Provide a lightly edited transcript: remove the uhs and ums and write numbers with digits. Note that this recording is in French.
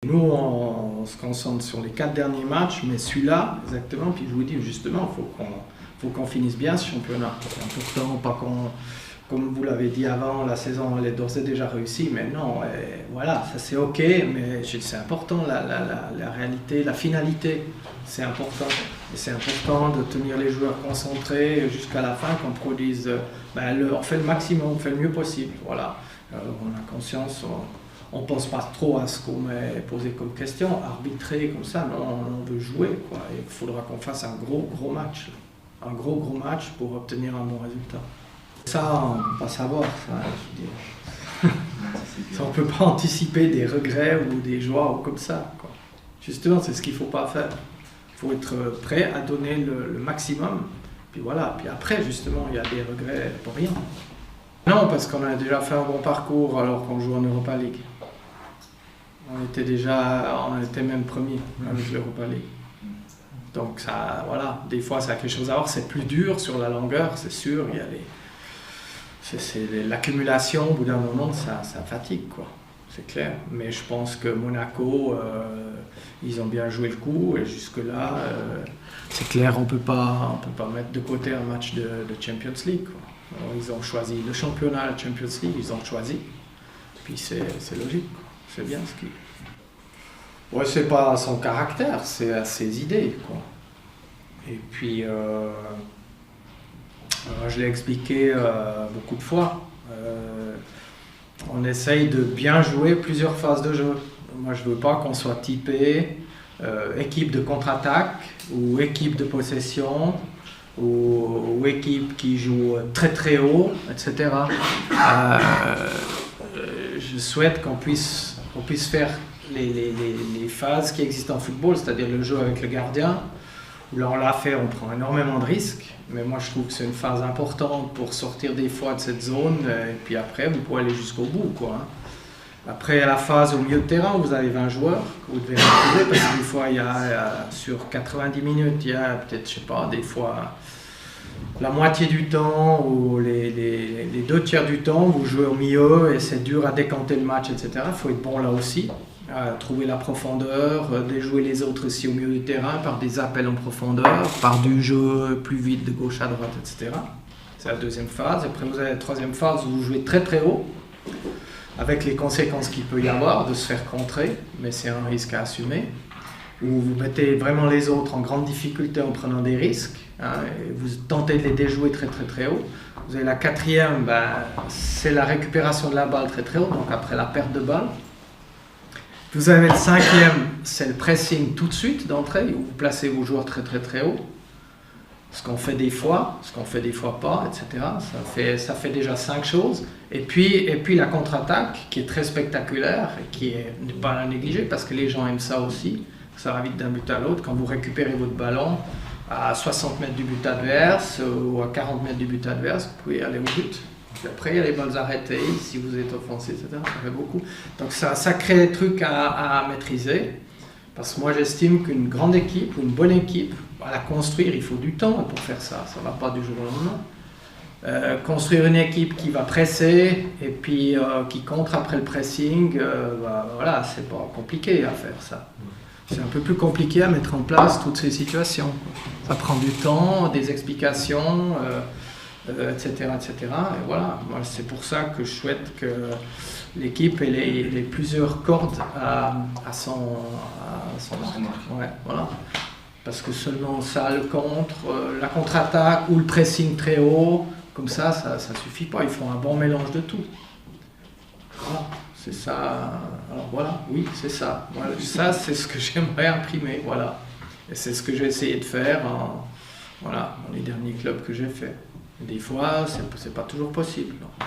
Nous, on se concentre sur les 4 derniers matchs, mais celui-là, exactement, puis je vous dis justement, il faut qu'on finisse bien ce championnat. C'est important, pas qu'on, comme vous l'avez dit avant, la saison elle est d'ores et déjà réussie, mais non, voilà, ça c'est ok, mais c'est important, la réalité, la finalité, c'est important. Et c'est important de tenir les joueurs concentrés jusqu'à la fin, qu'on produise, on fait le maximum, on fait le mieux possible, voilà. On a conscience, on ne pense pas trop à ce qu'on m'est posé comme question, arbitrer comme ça, non, on veut jouer, quoi. Il faudra qu'on fasse un gros match, un gros match pour obtenir un bon résultat. Ça, on ne peut pas savoir, ça, je veux dire. Ça, on ne peut pas anticiper des regrets ou des joies ou comme ça, quoi. Justement, c'est ce qu'il ne faut pas faire. Il faut être prêt à donner le maximum, puis voilà, puis après, justement, il y a des regrets pour rien. Non, parce qu'on a déjà fait un bon parcours alors qu'on joue en Europa League. On était même premier avec l'Europa League. Donc ça, voilà, des fois ça a quelque chose à voir, c'est plus dur sur la longueur, c'est sûr, il y a l'accumulation, au bout d'un moment, ça fatigue, quoi. C'est clair. Mais je pense que Monaco, ils ont bien joué le coup, et jusque-là, c'est clair, on peut pas mettre de côté un match de Champions League, quoi. Alors, ils ont choisi le championnat, la Champions League, ils ont choisi. Puis c'est logique, quoi. C'est bien ce qui... Ouais, c'est pas son caractère, c'est ses idées, quoi. Et puis, je l'ai expliqué beaucoup de fois. On essaye de bien jouer plusieurs phases de jeu. Moi, je veux pas qu'on soit typé équipe de contre-attaque ou équipe de possession, ou équipe qui joue très haut, etc. Je souhaite qu'on puisse faire les phases qui existent en football, c'est-à-dire le jeu avec le gardien, où là on l'a fait, on prend énormément de risques, mais moi je trouve que c'est une phase importante pour sortir des fois de cette zone, et puis après vous pouvez aller jusqu'au bout, quoi. Après, à la phase au milieu de terrain, vous avez 20 joueurs que vous devez retrouver, parce que des fois, sur 90 minutes, il y a peut-être, je sais pas, des fois la moitié du temps ou les 2/3 du temps, vous jouez au milieu et c'est dur à décanter le match, etc. Il faut être bon là aussi, à trouver la profondeur, déjouer les autres aussi au milieu du terrain par des appels en profondeur, par du jeu plus vite de gauche à droite, etc. C'est la deuxième phase. Après, vous avez la troisième phase où vous jouez très haut, avec les conséquences qu'il peut y avoir de se faire contrer, mais c'est un risque à assumer, où vous mettez vraiment les autres en grande difficulté en prenant des risques, hein, et vous tentez de les déjouer très haut. Vous avez la quatrième, c'est la récupération de la balle très haut, donc après la perte de balle. Vous avez le cinquième, c'est le pressing tout de suite d'entrée, où vous placez vos joueurs très haut. Ce qu'on fait des fois pas, etc. Ça fait déjà 5 choses. Et puis la contre-attaque, qui est très spectaculaire, et qui n'est pas à négliger, parce que les gens aiment ça aussi. Ça va vite d'un but à l'autre. Quand vous récupérez votre ballon à 60 mètres du but adverse, ou à 40 mètres du but adverse, vous pouvez aller au but. Puis après, il y a les balles arrêtées, si vous êtes offensé, etc. Ça fait beaucoup. Donc ça crée des trucs à maîtriser. Parce que moi, j'estime qu'une grande équipe, ou une bonne équipe, à la construire, il faut du temps pour faire ça. Ça ne va pas du jour au lendemain. Construire une équipe qui va presser et puis qui contre après le pressing, voilà, c'est pas compliqué à faire ça. C'est un peu plus compliqué à mettre en place toutes ces situations. Ça prend du temps, des explications, etc. Et voilà, moi, c'est pour ça que je souhaite que l'équipe ait les plusieurs cordes à son arc. Ouais, voilà. Parce que seulement ça, le contre, la contre-attaque ou le pressing très haut, comme ça suffit pas. Il faut un bon mélange de tout. Voilà, c'est ça. Alors voilà, oui, c'est ça. Voilà, ça, c'est ce que j'aimerais imprimer. Voilà. Et c'est ce que j'ai essayé de faire dans les derniers clubs que j'ai fait. Des fois, c'est pas toujours possible. Non.